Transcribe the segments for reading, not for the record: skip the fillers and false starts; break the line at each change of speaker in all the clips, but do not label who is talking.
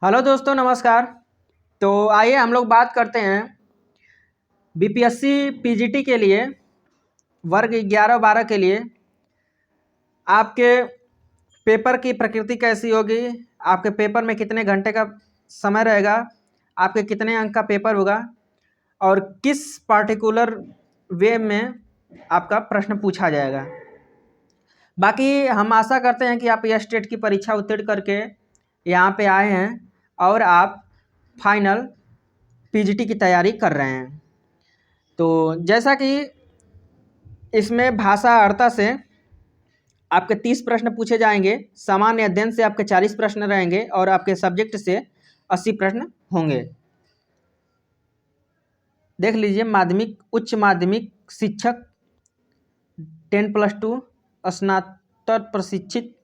Hello दोस्तों, नमस्कार। तो आइए हम लोग बात करते हैं बीपीएससी पीजीटी के लिए वर्ग 11-12 के लिए आपके पेपर की प्रकृति कैसी होगी, आपके पेपर में कितने घंटे का समय रहेगा, आपके कितने अंक का पेपर होगा और किस पार्टिकुलर वे में आपका प्रश्न पूछा जाएगा। बाकी हम आशा करते हैं कि आप यह स्टेट की परीक्षा उत्तीर्ण करके यहाँ पे आए हैं और आप फाइनल पीजीटी की तैयारी कर रहे हैं। तो जैसा कि इसमें भाषा अर्था से आपके 30 प्रश्न पूछे जाएंगे, सामान्य अध्ययन से आपके 40 प्रश्न रहेंगे और आपके सब्जेक्ट से 80 प्रश्न होंगे। देख लीजिए, माध्यमिक, उच्च माध्यमिक शिक्षक, 10+2, स्नातक प्रशिक्षित,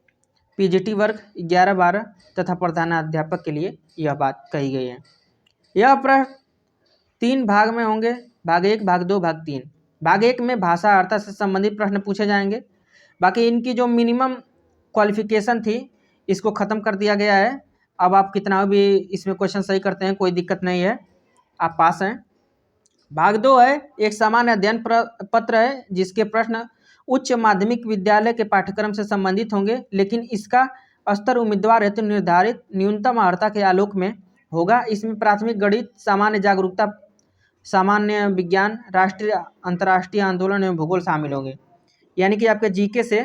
पीजीटी वर्ग 11-12 तथा प्रधानाध्यापक के लिए यह बात कही गई है। यह प्रश्न 3 भाग में होंगे, भाग 1, भाग 2, भाग 3। भाग 1 में भाषा अर्थ से संबंधित प्रश्न पूछे जाएंगे। बाकी इनकी जो मिनिमम क्वालिफिकेशन थी इसको ख़त्म कर दिया गया है। अब आप कितना भी इसमें क्वेश्चन सही करते हैं कोई दिक्कत नहीं है, आप पास हैं। भाग 2 है, एक सामान्य अध्ययन पत्र है जिसके प्रश्न उच्च माध्यमिक विद्यालय के पाठ्यक्रम से संबंधित होंगे, लेकिन इसका स्तर उम्मीदवार हेतु निर्धारित न्यूनतम अर्हता के आलोक में होगा। इसमें प्राथमिक गणित, सामान्य जागरूकता, सामान्य विज्ञान, राष्ट्रीय अंतर्राष्ट्रीय आंदोलन एवं भूगोल शामिल होंगे। यानी कि आपके जीके से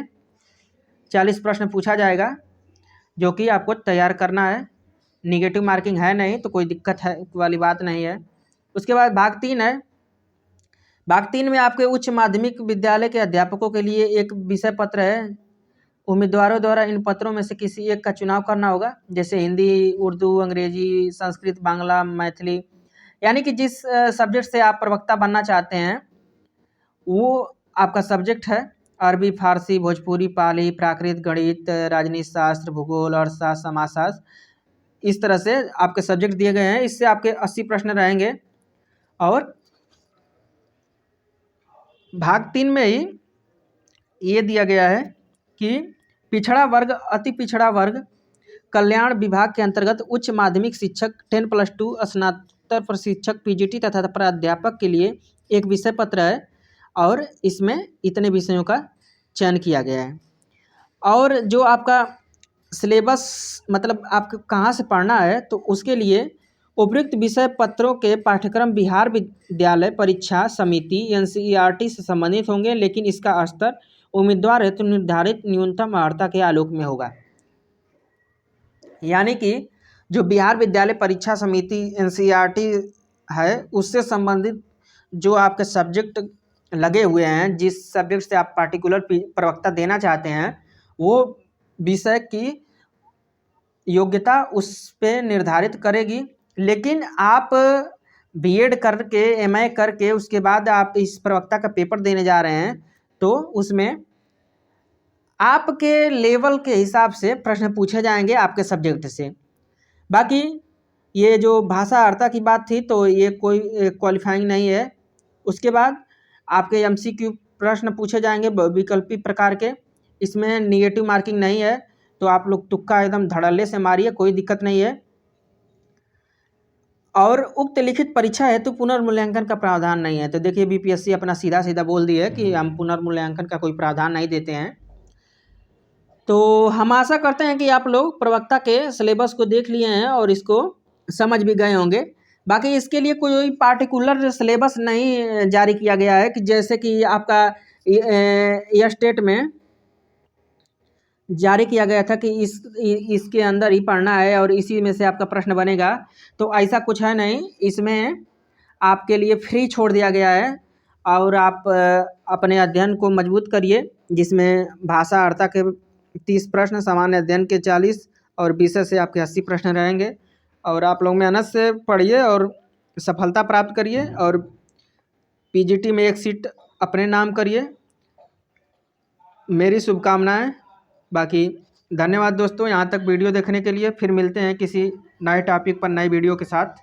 40 प्रश्न पूछा जाएगा जो कि आपको तैयार करना है। निगेटिव मार्किंग है नहीं, तो कोई दिक्कत है वाली बात नहीं है। उसके बाद भाग 3 है। भाग 3 में आपके उच्च माध्यमिक विद्यालय के अध्यापकों के लिए एक विषय पत्र है। उम्मीदवारों द्वारा इन पत्रों में से किसी एक का चुनाव करना होगा, जैसे हिंदी, उर्दू, अंग्रेजी, संस्कृत, बांग्ला, मैथिली। यानी कि जिस सब्जेक्ट से आप प्रवक्ता बनना चाहते हैं वो आपका सब्जेक्ट है। अरबी, फारसी, भोजपुरी, पाली, प्राकृत, गणित, राजनीति शास्त्र, भूगोल, अर्थशास्त्र, समाजशास्त्र, इस तरह से आपके सब्जेक्ट दिए गए हैं। इससे आपके 80 प्रश्न रहेंगे। और भाग 3 में ही ये दिया गया है कि पिछड़ा वर्ग, अति पिछड़ा वर्ग कल्याण विभाग के अंतर्गत उच्च माध्यमिक शिक्षक, 10+2, स्नातक प्रशिक्षक, पीजीटी तथा प्राध्यापक के लिए एक विषय पत्र है और इसमें इतने विषयों का चयन किया गया है। और जो आपका सिलेबस, मतलब आपको कहाँ से पढ़ना है, तो उसके लिए उपयुक्त विषय पत्रों के पाठ्यक्रम बिहार विद्यालय परीक्षा समिति एनसीईआरटी से संबंधित होंगे, लेकिन इसका स्तर उम्मीदवार हेतु निर्धारित न्यूनतम अर्हता के आलोक में होगा। यानी कि जो बिहार विद्यालय परीक्षा समिति एनसीईआरटी है उससे संबंधित जो आपके सब्जेक्ट लगे हुए हैं, जिस सब्जेक्ट से आप पार्टिकुलर प्रवक्ता देना चाहते हैं, वो विषय की योग्यता उस पे निर्धारित करेगी। लेकिन आप बीएड करके, एमए करके उसके बाद आप इस प्रवक्ता का पेपर देने जा रहे हैं, तो उसमें आपके लेवल के हिसाब से प्रश्न पूछे जाएंगे आपके सब्जेक्ट से। बाकी ये जो भाषा अर्था की बात थी तो ये कोई क्वालिफाइंग नहीं है। उसके बाद आपके एमसीक्यू प्रश्न पूछे जाएंगे विकल्पी प्रकार के, इसमें निगेटिव मार्किंग नहीं है, तो आप लोग तुक्का एकदम धड़ल्ले से मारिए, कोई दिक्कत नहीं है। और उक्त लिखित परीक्षा हेतु पुनर्मूल्यांकन का प्रावधान नहीं है। तो देखिए, बीपीएससी अपना सीधा सीधा बोल दी है कि हम पुनर्मूल्यांकन का कोई प्रावधान नहीं देते हैं। तो हम आशा करते हैं कि आप लोग प्रवक्ता के सिलेबस को देख लिए हैं और इसको समझ भी गए होंगे। बाकी इसके लिए कोई पार्टिकुलर सिलेबस नहीं जारी किया गया है कि जैसे कि आपका यह स्टेट में जारी किया गया था कि इसके अंदर ही पढ़ना है और इसी में से आपका प्रश्न बनेगा। तो ऐसा कुछ है नहीं, इसमें आपके लिए फ्री छोड़ दिया गया है और आप अपने अध्ययन को मजबूत करिए, जिसमें भाषा अर्था के 30 प्रश्न, सामान्य अध्ययन के 40 और विषय से आपके 80 प्रश्न रहेंगे। और आप लोग मेहनत से पढ़िए और सफलता प्राप्त करिए और पीजीटी में एक सीट अपने नाम करिए। मेरी शुभकामनाएं। बाकी धन्यवाद दोस्तों, यहाँ तक वीडियो देखने के लिए। फिर मिलते हैं किसी नए टॉपिक पर नई वीडियो के साथ।